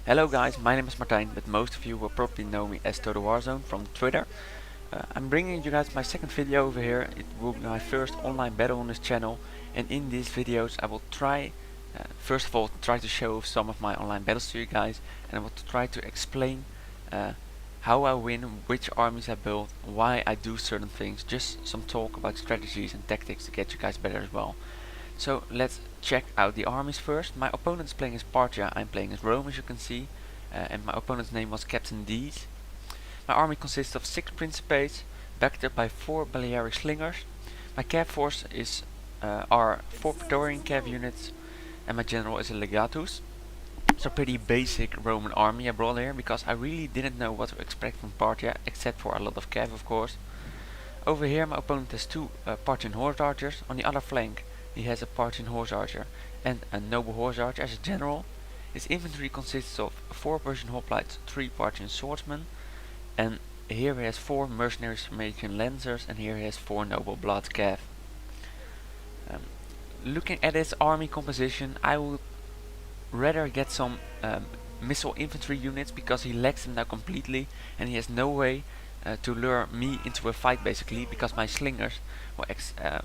Hello guys, my name is Martijn, but most of you will probably know me as Total Warzone from Twitter. I'm bringing you guys my second video over here. It will be my first online battle on this channel, and in these videos I will try, first of all, try to show some of my online battles to you guys, and I will try to explain how I win, which armies I build, why I do certain things, just some talk about strategies and tactics to get you guys better as well. So let's check out the armies first. My opponent is playing as Parthia, I'm playing as Rome as you can see, and my opponent's name was Captain D's. My army consists of 6 Principes, backed up by 4 Balearic Slingers. My cav force are 4 Praetorian Cavalry units, and my general is a Legatus. So pretty basic Roman army I brought here, because I really didn't know what to expect from Parthia, except for a lot of cav of course. Over here my opponent has 2 Parthian Horse Archers. On the other flank he has a Parthian Horse Archer and a Noble Horse Archer as a general. His infantry consists of 4 Persian Hoplites, 3 Parthian Swordsmen, and here he has 4 Mercenary Sarmatian Lancers, and here he has 4 Noble Blood Cav. Looking at his army composition, I would rather get some missile infantry units, because he lacks them now completely and he has no way to lure me into a fight basically, because my slingers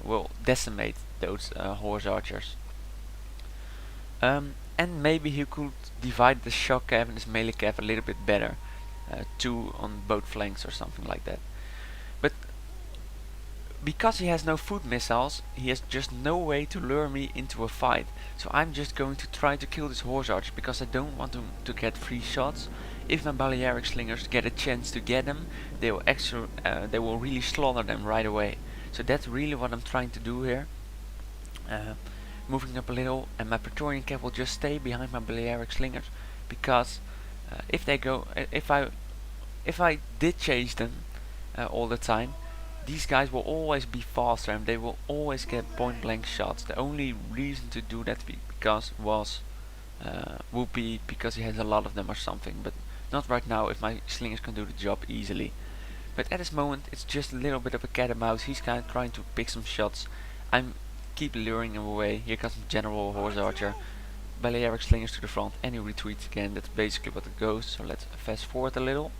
will decimate those horse archers. And maybe he could divide the shock cav and his melee cav a little bit better, 2 on both flanks or something like that. But because he has no foot missiles, he has just no way to lure me into a fight. So I'm just going to try to kill this horse archer, because I don't want him to get free shots. If my Balearic Slingers get a chance to get them, they will really slaughter them right away. So that's really what I'm trying to do here. Moving up a little, and my Praetorian Cav will just stay behind my Balearic Slingers, because if I did chase them all the time, these guys will always be faster and they will always get point blank shots. The only reason to do that would be because he has a lot of them or something, but not right now if my slingers can do the job easily. But at this moment it's just a little bit of a cat and mouse. He's kind of trying to pick some shots. I'm keep luring him away. Here comes the General Horse Archer, Balearic Slingers to the front, and he retreats again. That's basically what it goes. So let's fast forward a little,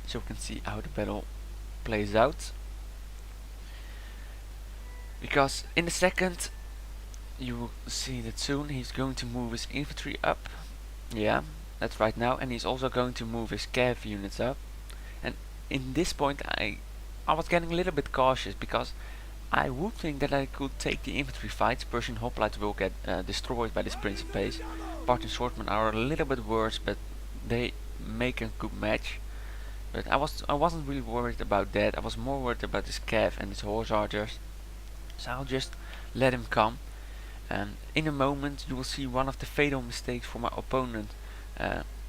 so we can see how the battle plays out. Because in a second you will see that soon he's going to move his infantry up. Yeah, that's right now, and he's also going to move his cav units up. And in this point I was getting a little bit cautious, because I would think that I could take the infantry fights. Persian Hoplites will get destroyed by this Principes. Parthian Swordsmen are a little bit worse, but they make a good match. But I wasn't really worried about that. I was more worried about this cav and his horse archers. So I'll just let him come. And in a moment you will see one of the fatal mistakes for my opponent,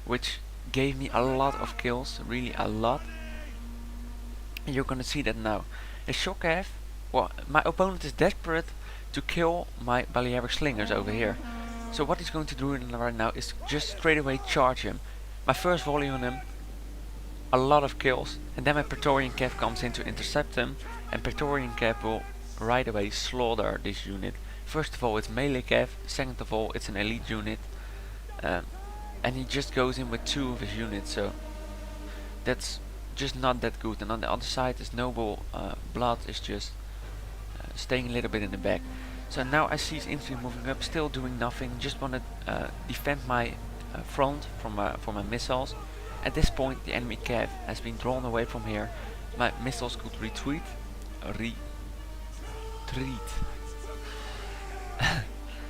which gave me a lot of kills, really a lot. And you're gonna see that now. His shock cav. Well, my opponent is desperate to kill my Balearic Slingers over here. So what he's going to do right now is just straight away charge him. My first volley on him, a lot of kills, and then my Praetorian Cav comes in to intercept him, and Praetorian Cav will right away slaughter this unit. First of all it's melee Cav, second of all it's an elite unit, and he just goes in with 2 of his units, so that's just not that good. And on the other side his Noble Blood is just staying a little bit in the back. So now I see his infantry moving up, still doing nothing, just want to defend my front from my missiles. At this point the enemy cav has been drawn away from here. My missiles could retreat.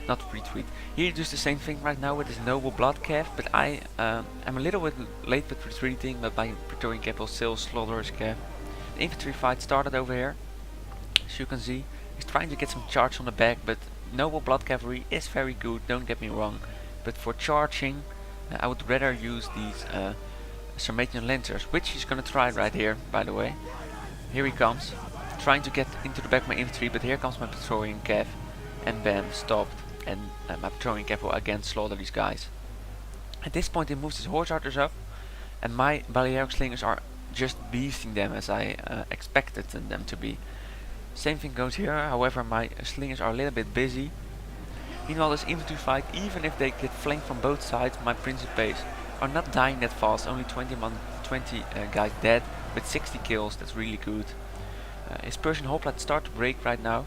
Not retreat. He does the same thing right now with his Noble Blood cav, but I am a little bit late with retreating, but my Praetorian cav will still slaughter his cav. The infantry fight started over here. As you can see, he's trying to get some charge on the back, but Noble Blood Cavalry is very good, don't get me wrong. But for charging, I would rather use these Sarmatian Lancers, which he's gonna try right here, by the way. Here he comes, trying to get into the back of my infantry, but here comes my Praetorian Cav, and bam, stopped. And my Praetorian Cav will again slaughter these guys. At this point he moves his horse archers up, and my Balearic Slingers are just beasting them as I expected them to be. Same thing goes here, however my slingers are a little bit busy. Meanwhile, this infantry fight, even if they get flanked from both sides, my Principes are not dying that fast. Only 20 guys dead with 60 kills. That's really good. His Persian Hoplites start to break right now,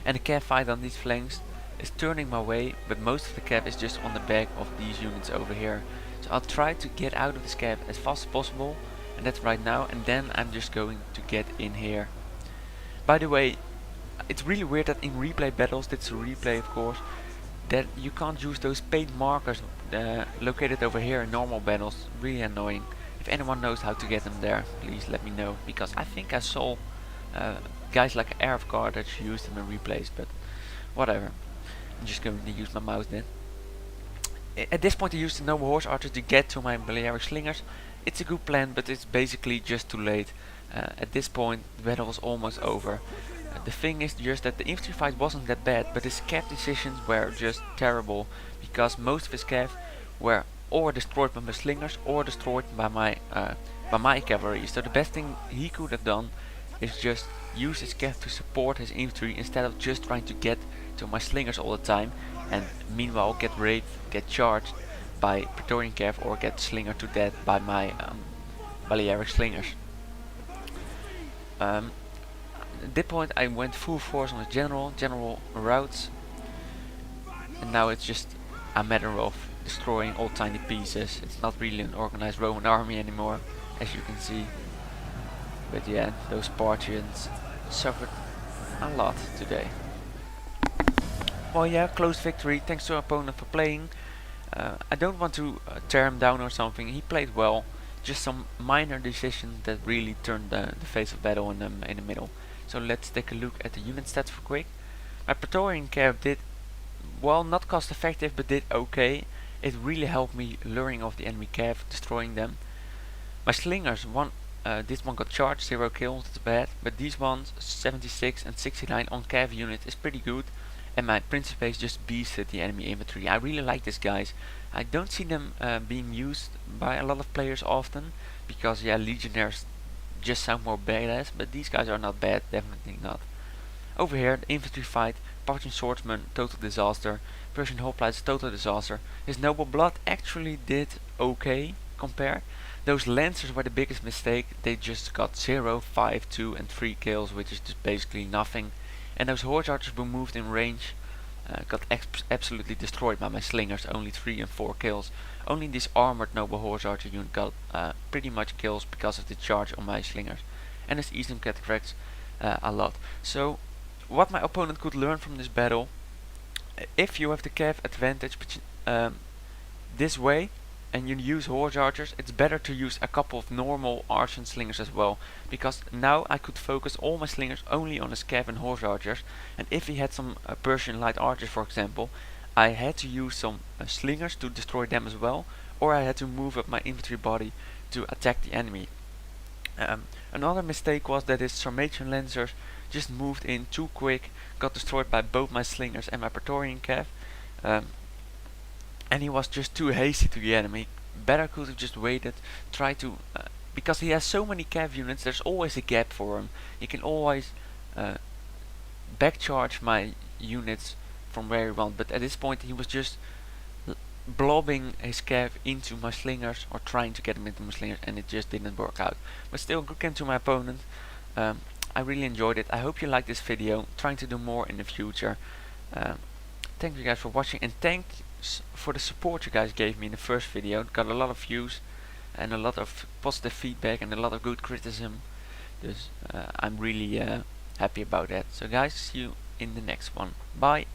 and the cav fight on these flanks is turning my way, but most of the cav is just on the back of these units over here. So I'll try to get out of this cav as fast as possible, and that's right now, and then I'm just going to get in here. By the way, it's really weird that in replay battles, that's a replay of course, that you can't use those paint markers located over here in normal battles. Really annoying. If anyone knows how to get them there, please let me know, because I think I saw guys like Arab Carthage use them in replays, but whatever. I'm just going to use my mouse then. At this point I used the noble horse archers to get to my Balearic Slingers. It's a good plan, but it's basically just too late. At this point the battle was almost over. The thing is just that the infantry fight wasn't that bad, but his cav decisions were just terrible, because most of his cav were or destroyed by my slingers or destroyed by my cavalry. So the best thing he could have done is just use his cav to support his infantry instead of just trying to get to my slingers all the time, and meanwhile get raped, get charged by Praetorian Cav, or get slingered to death by my Balearic Slingers. At that point I went full force on the general routes, and now it's just a matter of destroying all tiny pieces. It's not really an organized Roman army anymore, as you can see. But yeah, those Parthians suffered a lot today. Well yeah, close victory, thanks to our opponent for playing. I don't want to tear him down or something, he played well. Just some minor decisions that really turned the face of battle in the middle. So let's take a look at the unit stats for quick. My Praetorian Cav did, well, not cost effective, but did okay. It really helped me luring off the enemy Cav, destroying them. My Slingers, this one got charged, 0 kills, that's bad. But these ones, 76 and 69 on Cav unit is pretty good. And my Principes just beasted the enemy infantry. I really like these guys. I don't see them being used by a lot of players often, because yeah, Legionnaires just sound more badass, but these guys are not bad, definitely not. Over here, the infantry fight, Parthian Swordsmen, total disaster, Persian Hoplites, total disaster. His noble blood actually did okay compared. Those Lancers were the biggest mistake, they just got 0, 5, 2 and 3 kills, which is just basically nothing. And those horse archers were moved in range, got absolutely destroyed by my Slingers, only 3 and 4 kills. Only this armored noble horse archer unit got pretty much kills because of the charge on my Slingers. And this Eastern Cataphracts a lot. So what my opponent could learn from this battle, if you have the cav advantage this way and you use horse archers, it's better to use a couple of normal archers and slingers as well, because now I could focus all my slingers only on his cav and horse archers, and if he had some Persian light archers for example, I had to use some slingers to destroy them as well, or I had to move up my infantry body to attack the enemy. Another mistake was that his Sarmatian Lancers just moved in too quick, got destroyed by both my slingers and my Praetorian Cav, and he was just too hasty to the enemy. Better could have just waited, try to, because he has so many cav units, there's always a gap for him. He can always backcharge my units from where he wants, but at this point he was just blobbing his cav into my slingers, or trying to get them into my slingers, and it just didn't work out. But still, good game to my opponent. I really enjoyed it. I hope you liked this video. Trying to do more in the future. Thank you guys for watching, and thanks for the support you guys gave me in the first video. It got a lot of views and a lot of positive feedback and a lot of good criticism. I'm really happy about that. So guys, see you in the next one. Bye.